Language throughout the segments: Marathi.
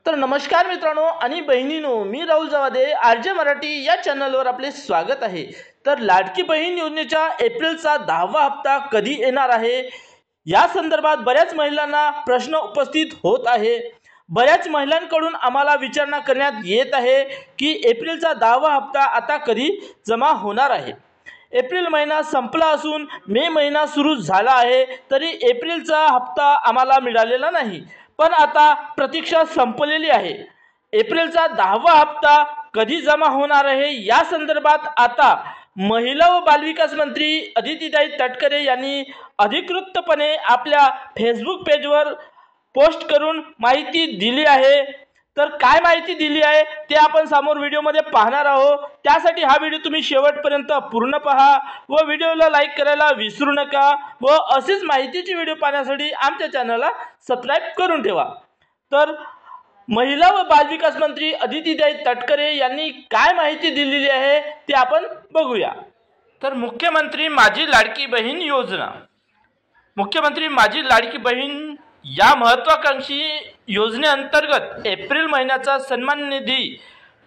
तर नमस्कार मित्रांनो आणि बहिणींनो, मी राहुल जवादे आरजे मराठी या चॅनलवर आपले स्वागत आहे। तर लाडकी बहीण योजनेच्या एप्रिलचा 10वा हप्ता कधी येणार आहे या संदर्भात बऱ्याच महिलांना प्रश्न उपस्थित होत आहे। बऱ्याच महिलांकडून आम्हाला विचारणा करण्यात येत आहे की एप्रिलचा 10वा हप्ता आता कधी जमा होणार आहे। एप्रिल महिना संपला असून मे महिना सुरू झाला आहे, तरी एप्रिलचा हप्ता आम्हाला मिळालेला नाही। पण आता प्रतीक्षा संपलेली आहे। एप्रिलचा 10वा हप्ता कधी जमा होणार आहे या संदर्भात आता महिला व बालविकास मंत्री अदितीताई तटकरे यांनी अधिकृतपणे आपल्या फेसबुक पेजवर पोस्ट करून माहिती दिली आहे। तर काय माहिती दिली आहे ते आपण समोर व्हिडिओमध्ये पाहणार आहोत। त्यासाठी हा व्हिडिओ तुम्ही शेवटपर्यंत पूर्ण पहा व व्हिडिओला लाईक करायला विसरू नका व अशीच माहितीची व्हिडिओ पाहण्यासाठी आमच्या चॅनलला सबस्क्राइब करून ठेवा। तर महिला व बालविकास मंत्री अदितीताई तटकरे यांनी काय माहिती दिलेली आहे ते आपण बघूया। तर मुख्यमंत्री माझी लाडकी बहीण योजना, मुख्यमंत्री माझी लाडकी बहीण या महत्त्वाकांक्षी योजनेअंतर्गत एप्रिल महिन्याचा सन्मान निधी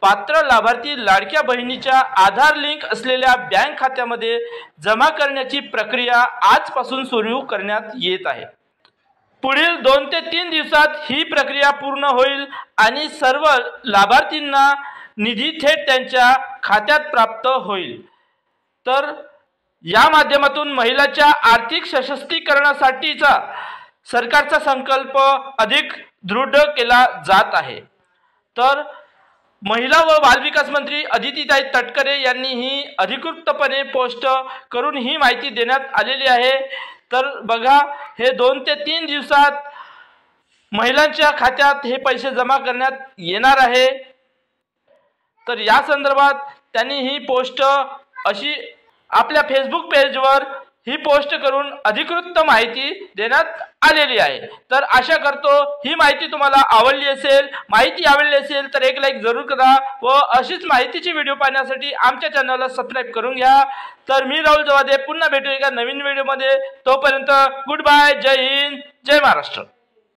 पात्र लाभार्थी लाडक्या बहिणीच्या आधार लिंक असलेल्या बँक खात्यामध्ये जमा करण्याची प्रक्रिया आजपासून सुरू करण्यात येत आहे। पुढील 2 ते 3 दिवसात ही प्रक्रिया पूर्ण होईल आणि सर्व लाभार्थींना निधी थेट त्यांच्या खात्यात प्राप्त होईल। तर या माध्यमातून महिलांच्या आर्थिक सशक्तीकरणासाठीचा सरकारचा संकल्प अधिक दृढ केला जात आहे। तर महिला व बालविकास मंत्री अदितीताई तटकरे यांनी ही अधिकृतपणे पोस्ट करून ही माहिती देण्यात आलेली आहे। तर बघा, हे 2 ते 3 दिवसात महिलांच्या खात्यात हे पैसे जमा करण्यात येणार आहे। तर या संदर्भात त्यांनी ही पोस्ट अशी आपल्या फेसबुक पेजवर ही पोस्ट करून अधिकृत माहिती देण्यात आलेली आहे। तर आशा करतो ही माहिती तुम्हाला आवडली असेल। माहिती आवडली असेल तर एक लाईक जरूर करा व अशीच माहितीची व्हिडिओ पाहण्यासाठी आमच्या चॅनलला सबस्क्राइब करून घ्या। तर मी राहुल जवादे पुन्हा भेटू एका नवीन व्हिडिओमध्ये। तोपर्यंत गुड बाय, जय हिंद, जय महाराष्ट्र।